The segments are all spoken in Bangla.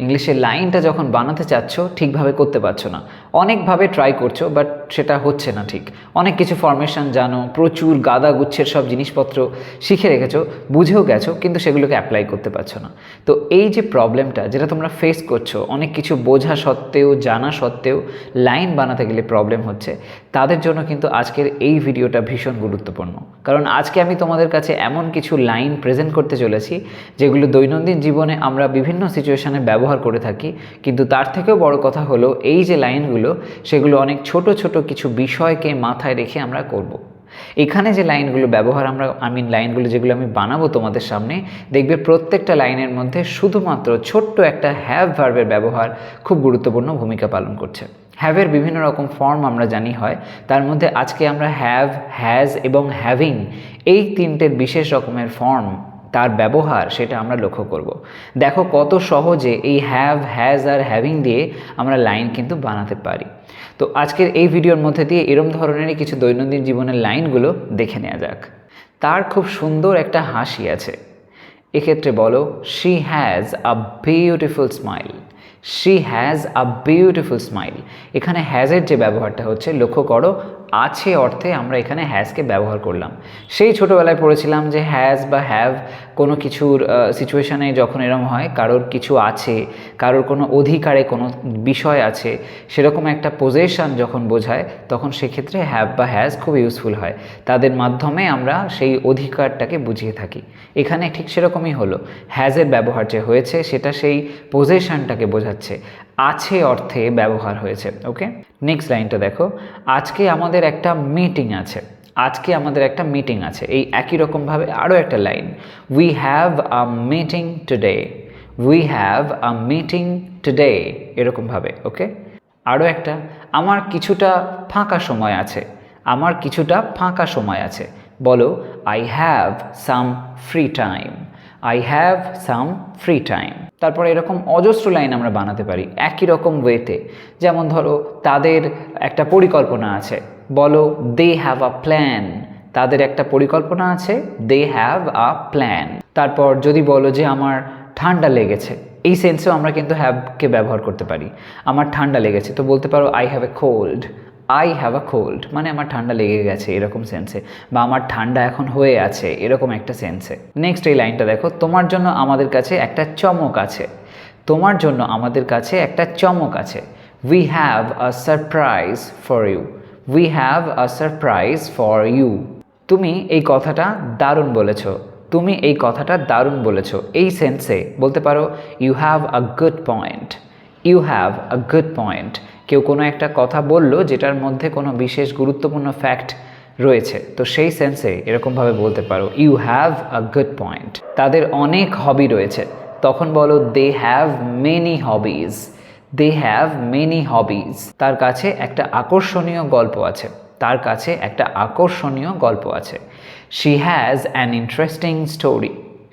ইংলিশে লাইনটা যখন বানাতে চাচ্ছ ঠিকভাবে করতে পারছো না, অনেকভাবে ট্রাই করছো বাট সেটা হচ্ছে না ঠিক। অনেক কিছু ফরমেশন জানো, প্রচুর গাদা গুচ্ছের সব জিনিসপত্র শিখে রেখেছো, বুঝেও গেছো, কিন্তু সেগুলোকে অ্যাপ্লাই করতে পারছো না। তো এই যে প্রবলেমটা যেটা তোমরা ফেস করছো, অনেক কিছু বোঝা সত্ত্বেও জানা সত্ত্বেও লাইন বানাতে গেলে প্রবলেম হচ্ছে, তাদের জন্য কিন্তু আজকের এই ভিডিওটা ভীষণ গুরুত্বপূর্ণ। কারণ আজকে আমি তোমাদের কাছে এমন কিছু লাইন প্রেজেন্ট করতে চলেছি যেগুলো দৈনন্দিন জীবনে আমরা বিভিন্ন সিচুয়েশনে ব্যবহার করে থাকি, কিন্তু তার থেকেও বড় কথা হলো এই যে লাইনগুলো, সেগুলো অনেক ছোট ছোট কিছু বিষয়কে মাথায় রেখে আমরা করব। এখানে যে লাইনগুলো ব্যবহার লাইনগুলো যেগুলো আমি বানাবো তোমাদের সামনে, দেখবে প্রত্যেকটা লাইনের মধ্যে শুধুমাত্র ছোট্ট একটা হ্যাভ ভার্বের ব্যবহার খুব গুরুত্বপূর্ণ ভূমিকা পালন করছে। হ্যাভের বিভিন্ন রকম ফর্ম আমরা জানি হয়, তার মধ্যে আজকে আমরা হ্যাভ, হ্যাজ এবং হ্যাভিং এই তিনটের বিশেষ রকমের ফর্ম, তার ব্যবহার, সেটা আমরা লক্ষ্য করব। দেখো কত সহজে এই হ্যাভ, হ্যাজ আর হ্যাভিং দিয়ে আমরা লাইন কিন্তু বানাতে পারি। তো আজকের এই ভিডিওর মধ্যে দিয়ে এরম ধরনেরই কিছু দৈনন্দিন জীবনের লাইনগুলো দেখে নেওয়া যাক। তার খুব সুন্দর একটা হাসি আছে। এক্ষেত্রে বলো, she has a beautiful smile. She has a beautiful smile. এখানে হ্যাজের যে ব্যবহারটা হচ্ছে, লক্ষ্য করো, আছে অর্থে আমরা এখানে হ্যাজকে ব্যবহার করলাম। সেই ছোটোবেলায় পড়েছিলাম যে হ্যাজ বা হ্যাভ কোনো কিছুর সিচুয়েশানে যখন এরম হয়, কারোর কিছু আছে, কারোর কোনো অধিকারে কোনো বিষয় আছে, সেরকম একটা পজেশন যখন বোঝায়, তখন সেক্ষেত্রে হ্যাভ বা হ্যাজ খুব ইউজফুল হয়। তাদের মাধ্যমে আমরা সেই অধিকারটাকে বুঝিয়ে থাকি। এখানে ঠিক সেরকমই হলো, হ্যাজের ব্যবহার যে হয়েছে সেটা সেই পজেশনটাকে বোঝাচ্ছে, আছে অর্থে ব্যবহার হয়েছে। ওকে, নেক্সট লাইনটা দেখো, আজকে আমাদের একটা মিটিং আছে। আজকে আমাদের একটা মিটিং আছে। এই একই রকমভাবে আরও একটা line, we have a meeting today. We have a meeting today, এরকমভাবে। ওকে, আরও একটা, আমার কিছুটা ফাঁকা সময় আছে। আমার কিছুটা ফাঁকা সময় আছে। বলো, I have some free time. I have some free time. তারপর এরকম অজস্র লাইন আমরা বানাতে পারি একই রকম ওয়েতে। যেমন ধরো, তাদের একটা পরিকল্পনা আছে। বলো, দে হ্যাভ আ প্ল্যান। তাদের একটা পরিকল্পনা আছে, দে হ্যাভ আ প্ল্যান। তারপর যদি বলো যে আমার ঠান্ডা লেগেছে, এই সেন্সেও আমরা কিন্তু হ্যাভকে ব্যবহার করতে পারি। আমার ঠান্ডা লেগেছে, তো বলতে পারো I have a cold. I have a cold মানে আমার ঠান্ডা লেগে গেছে, এরকম সেন্সে, বা আমার ঠান্ডা এখন হয়ে আছে, এরকম একটা সেন্সে। নেক্সট এই লাইনটা দেখো, তোমার জন্য আমাদের কাছে একটা চমক আছে। তোমার জন্য আমাদের কাছে একটা চমক আছে। We have a surprise for you. We have a surprise for you. তুমি এই কথাটা দারুণ বলেছো। তুমি এই কথাটা দারুণ বলেছো, এই সেন্সে বলতে পারো you have a good point. You have a good point. কেউ কোনো একটা কথা বললো যেটার মধ্যে কোনো বিশেষ গুরুত্বপূর্ণ ফ্যাক্ট রয়েছে, তো সেই সেন্সে এরকমভাবে বলতে পারো you have a good point. তাদের অনেক হবি রয়েছে, তখন বলো they have many hobbies. They have many hobbies. তার কাছে একটা আকর্ষণীয় গল্প আছে। তার কাছে একটা আকর্ষণীয় গল্প আছে। She has an interesting story.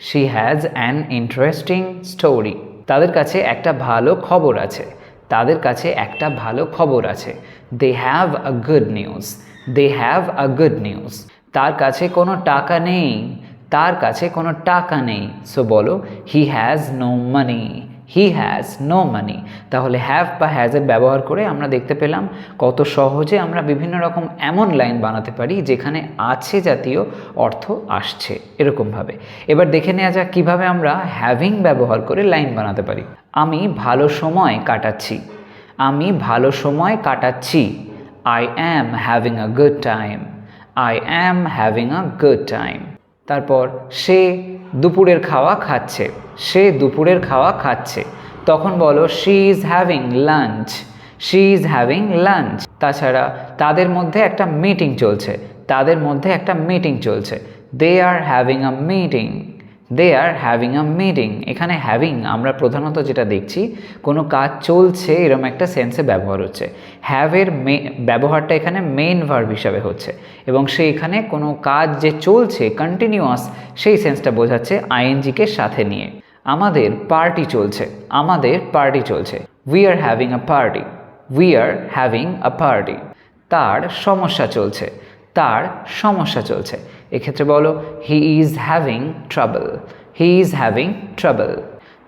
She has an interesting story. তাদের কাছে একটা ভালো খবর আছে। তাদের কাছে একটা ভালো খবর আছে। They have a good news. They have a good news. তার কাছে কোনো টাকা নেই। তার কাছে কোনো টাকা নেই। সো বলো, he has no money. He has no money. তাহলে হ্যাভ বা হ্যাজের ব্যবহার করে আমরা দেখতে পেলাম কত সহজে আমরা বিভিন্ন রকম এমন লাইন বানাতে পারি যেখানে আছে জাতীয় অর্থ আসছে, এরকমভাবে। এবার দেখে নেওয়া যাক কীভাবে আমরা হ্যাভিং ব্যবহার করে লাইন বানাতে পারি। আমি ভালো সময় কাটাচ্ছি। আমি ভালো সময় কাটাচ্ছি। I am having a good time. I am having a good time. তারপর সে দুপুরের খাওয়া খাচ্ছে। সে দুপুরের খাওয়া খাচ্ছে। তখন বলো she is having lunch. She is having lunch. তাছাড়া তাদের মধ্যে একটা মিটিং চলছে। তাদের মধ্যে একটা মিটিং চলছে। They are having a meeting. They are having a meeting. এখানে হ্যাভিং আমরা প্রধানত যেটা দেখছি, কোনো কাজ চলছে এরম একটা সেন্সে ব্যবহার হচ্ছে। হ্যাভের ব্যবহারটা এখানে মেইন ভার্ব হিসাবে হচ্ছে, এবং সে এখানে কোনো কাজ যে চলছে কন্টিনিউয়াস, সেই সেন্সটা বোঝাচ্ছে আইএনজিকে সাথে নিয়ে। আমাদের পার্টি চলছে। আমাদের পার্টি চলছে। We are having a party. We are having a party. তার সমস্যা চলছে। তার সমস্যা চলছে। এক্ষেত্রে বলো he is having trouble. He is having trouble.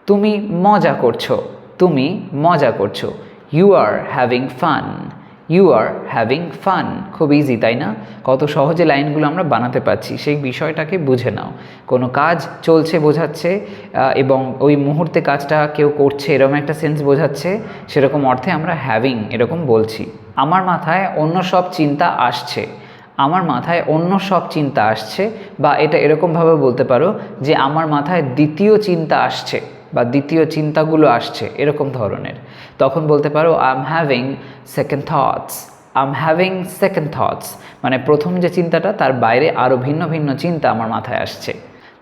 তুমি মজা করছো। তুমি মজা করছো। You are having fun. You are having fun. খুব ইজি, তাই না? কত সহজে লাইনগুলো আমরা বানাতে পারছি, সেই বিষয়টাকে বুঝে নাও। কোনো কাজ চলছে বোঝাচ্ছে এবং ওই মুহূর্তে কাজটা কেউ করছে এরকম একটা সেন্স বোঝাচ্ছে, সেরকম অর্থে আমরা হ্যাভিং এরকম বলছি। আমার মাথায় অন্য সব চিন্তা আসছে। আমার মাথায় অন্য সব চিন্তা আসছে, বা এটা এরকমভাবে বলতে পারো যে আমার মাথায় দ্বিতীয় চিন্তা আসছে বা দ্বিতীয় চিন্তাগুলো আসছে, এরকম ধরনের। তখন বলতে পারো I am having second thoughts. I am having second thoughts, মানে প্রথম যে চিন্তাটা তার বাইরে আরও ভিন্ন ভিন্ন চিন্তা আমার মাথায় আসছে।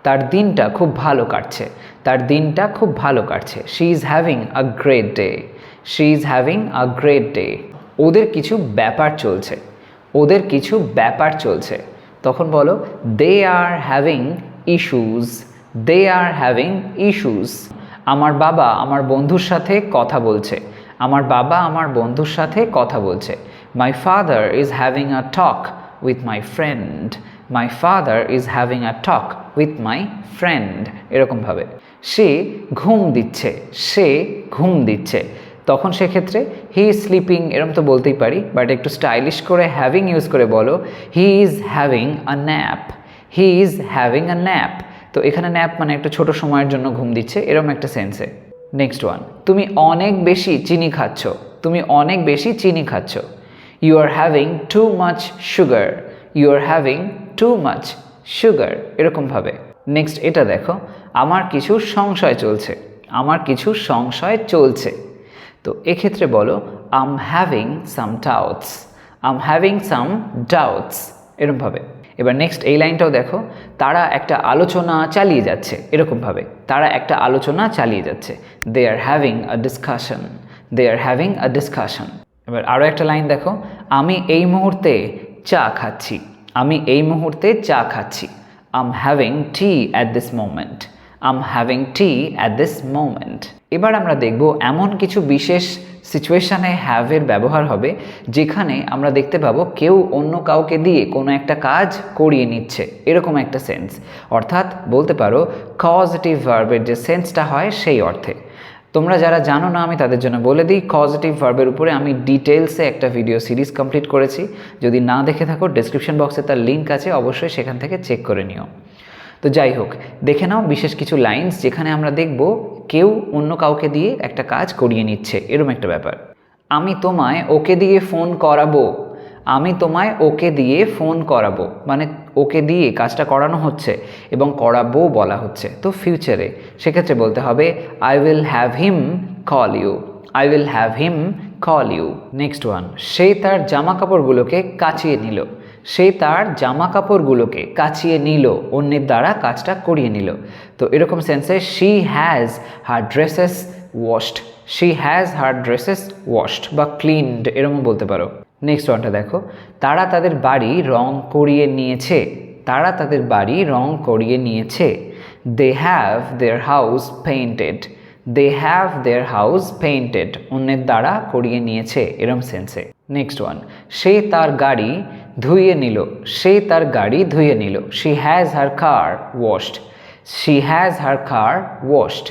তার দিনটা খুব ভালো কাটছে। তার দিনটা খুব ভালো কাটছে। She is having a great day. She is having a great day. ওদের কিছু ব্যাপার চলছে। ওদের কিছু ব্যাপার চলছে। তখন বলো they are having issues. They are having issues. আমার বাবা আমার বন্ধুর সাথে কথা বলছে। আমার বাবা আমার বন্ধুর সাথে কথা বলছে। My father is having a talk with my friend. My father is having a talk with my friend, এরকমভাবে। সে ঘুম দিচ্ছে। সে ঘুম দিচ্ছে। তখন সেক্ষেত্রে হি ইজ স্লিপিং এরকম তো বলতেই পারি, বাট একটু স্টাইলিশ করে হ্যাভিং ইউজ করে বলো he is having a nap. He is having a nap. তো এখানে ন্যাপ মানে একটা ছোট সময়ের জন্য ঘুম দিচ্ছে, এরকম একটা সেন্সে। নেক্সট ওয়ান, তুমি অনেক বেশি চিনি খাচ্ছ। তুমি অনেক বেশি চিনি খাচ্ছ। You are having too much sugar. You are having too much sugar, এরকমভাবে। নেক্সট এটা দেখো, আমার কিছু সংশয় চলছে। আমার কিছু সংশয় চলছে। তো এক্ষেত্রে বলো I am having some doubts. I am having some doubts, এরকমভাবে। এবার নেক্সট এই লাইনটাও দেখো, তারা একটা আলোচনা চালিয়ে যাচ্ছে, এরকমভাবে। তারা একটা আলোচনা চালিয়ে যাচ্ছে। They are having a discussion. They are having a discussion. এবার আরও একটা লাইন দেখো, আমি এই মুহূর্তে চা খাচ্ছি। আমি এই মুহূর্তে চা খাচ্ছি। I am having tea at this moment. I am having tea at this moment. এবার আমরা দেখব এমন কিছু বিশেষ সিচুয়েশানে হ্যাভের ব্যবহার হবে যেখানে আমরা দেখতে পাবো কেউ অন্য কাউকে দিয়ে কোনো একটা কাজ করিয়ে নিচ্ছে, এরকম একটা সেন্স। অর্থাৎ বলতে পারো কজেটিভ ভার্বের যে সেন্সটা হয় সেই অর্থে। তোমরা যারা জানো না আমি তাদের জন্য বলে দিই, কজেটিভ ভার্বের উপরে আমি ডিটেলসে একটা ভিডিও সিরিজ কমপ্লিট করেছি। যদি না দেখে থাকো ডেসক্রিপশন বক্সে তার লিঙ্ক আছে, অবশ্যই সেখান থেকে চেক করে নিও। তো যাই হোক, দেখে নাও বিশেষ কিছু লাইনস যেখানে আমরা দেখব কেউ অন্য কাউকে দিয়ে একটা কাজ করিয়ে নিচ্ছে, এরকম একটা ব্যাপার। আমি তোমায় ওকে দিয়ে ফোন করাবো। আমি তোমায় ওকে দিয়ে ফোন করাবো, মানে ওকে দিয়ে কাজটা করানো হচ্ছে এবং করাবো বলা হচ্ছে, তো ফিউচারে। সেক্ষেত্রে বলতে হবে I will have him call you. I will have him call you. Next one, সে তার জামা কাপড়গুলোকে কাচিয়ে নিল। সে তার জামা কাপড়গুলোকে কাচিয়ে নিল, অন্যের দ্বারা কাজটা করিয়ে নিল। তো এরকম সেন্সে she has her dresses washed. She has her dresses washed বা ক্লিনড, এরকম বলতে পারো। নেক্সট ওয়ানটা দেখো, তারা তাদের বাড়ি রং করিয়ে নিয়েছে। তারা তাদের বাড়ি রং করিয়ে নিয়েছে। They have their house painted. They have their house painted, অন্যের দ্বারা করিয়ে নিয়েছে, এরম সেন্সে। নেক্সট ওয়ান, সে তার গাড়ি ধুইয়ে নিল। সে তার গাড়ি ধুইয়ে নিল। She has her car washed. She has her car washed.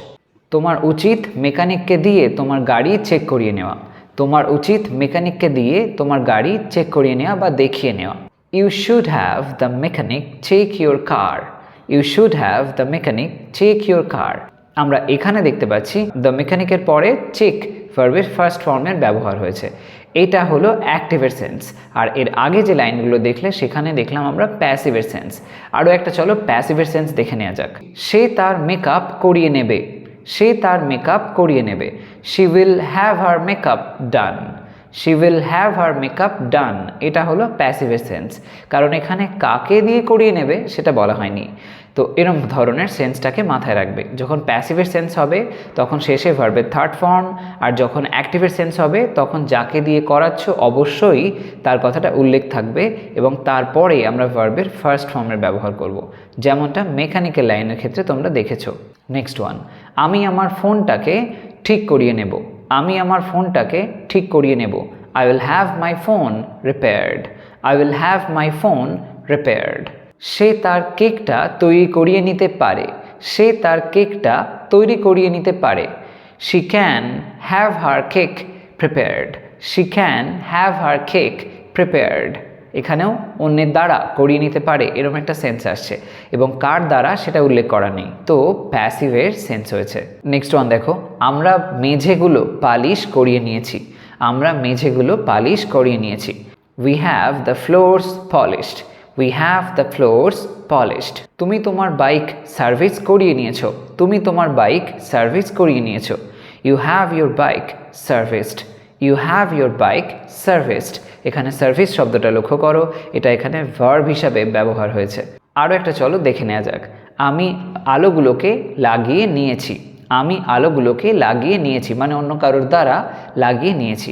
তোমার উচিত মেকানিককে দিয়ে তোমার গাড়ি চেক করিয়ে নেওয়া। তোমার উচিত মেকানিককে দিয়ে তোমার গাড়ি চেক করিয়ে নেওয়া বা দেখিয়ে নেওয়া। You should have the mechanic check your car. You should have the mechanic check your car. আমরা এখানে দেখতে পাচ্ছি দ্য মেকানিকের পরে চেক ভার্বের ফার্স্ট ফর্মের ব্যবহার হয়েছে। এটা হলো অ্যাক্টিভের সেন্স। আর এর আগে যে লাইনগুলো দেখলে সেখানে দেখলাম আমরা প্যাসিভের সেন্স। আরও একটা চলো প্যাসিভের সেন্স দেখে নেওয়া যাক। সে তার মেকআপ করিয়ে নেবে। সে তার মেকআপ করিয়ে নেবে। She will have her makeup done. She will have her makeup ডান, এটা হলো প্যাসিভের সেন্স, কারণ এখানে কাকে দিয়ে করিয়ে নেবে সেটা বলা হয়নি। তো এরম ধরনের সেন্সটাকে মাথায় রাখবে। যখন প্যাসিভের সেন্স হবে তখন শেষে ভার্বের থার্ড ফর্ম, আর যখন অ্যাক্টিভের সেন্স হবে তখন যাকে দিয়ে করাচ্ছ অবশ্যই তার কথাটা উল্লেখ থাকবে এবং তারপরে আমরা ভার্বের ফার্স্ট ফর্মের ব্যবহার করব, যেমনটা মেকানিক্যাল লাইনের ক্ষেত্রে তোমরা দেখেছো। নেক্সট ওয়ান, আমি আমার ফোনটাকে ঠিক করিয়ে নেব। আমি আমার ফোনটাকে ঠিক করিয়ে নেব। I will have my phone repaired. I will have my phone repaired. সে তার কেকটা তৈরি করিয়ে নিতে পারে। সে তার কেকটা তৈরি করিয়ে নিতে পারে। She can have her cake prepared. She can have her cake prepared. এখানেও অন্যের দ্বারা করিয়ে নিতে পারে এরকম একটা সেন্স আসছে এবং কার দ্বারা সেটা উল্লেখ করা নেই, তো প্যাসিভের সেন্স হয়েছে। নেক্সট ওয়ান দেখো, আমরা মেঝেগুলো পালিশ করিয়ে নিয়েছি। আমরা মেঝেগুলো পালিশ করিয়ে নিয়েছি। We have the floors polished. We have the floors polished. তুমি তোমার বাইক সার্ভিস করিয়ে নিয়েছো। তুমি তোমার বাইক সার্ভিস করিয়ে নিয়েছো। You have your bike serviced. You have your bike serviced. এখানে সার্ভিস শব্দটা লক্ষ্য করো, এটা এখানে ভার্ব হিসাবে ব্যবহার হয়েছে। আরও একটা চলো দেখে নেওয়া যাক। আমি আলোগুলোকে লাগিয়ে নিয়েছি। আমি আলোগুলোকে লাগিয়ে নিয়েছি মানে অন্য কারোর দ্বারা লাগিয়ে নিয়েছি।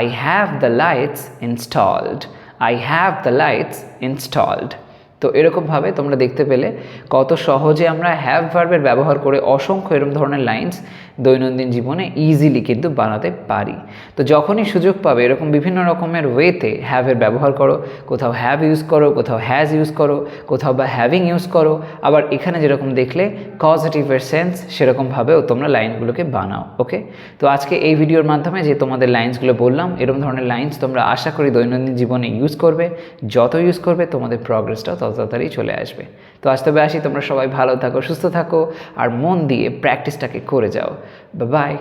I have the lights installed. I have the lights installed. তো এরকমভাবে তোমরা দেখতে পেলে কত সহজে আমরা হ্যাভ ভার্বের ব্যবহার করে অসংখ্য এরকম ধরনের লাইন্স দৈনন্দিন জীবনে ইজিলি কিন্তু বানাতে পারি। তো যখনই সুযোগ পাবে এরকম বিভিন্ন রকমের ওয়েতে হ্যাভের ব্যবহার করো, কোথাও হ্যাভ ইউজ করো, কোথাও হ্যাজ ইউজ করো, কোথাও বা হ্যাভিং ইউজ করো, আবার এখানে যেরকম দেখলে কজেটিভের সেন্স সেরকমভাবেও তোমরা লাইনগুলোকে বানাও। ওকে, তো আজকে এই ভিডিওর মাধ্যমে যে তোমাদের লাইন্সগুলো বললাম এরকম ধরনের লাইন্স তোমরা আশা করি দৈনন্দিন জীবনে ইউজ করবে। যত ইউজ করবে তোমাদের প্রগ্রেসটাও তত তাড়াতাড়ি চলে আসবে। তো আজ তবে আসি, তোমরা সবাই ভালো থাকো, সুস্থ থাকো আর মন দিয়ে প্র্যাকটিসটাকে করে যাও। বাই।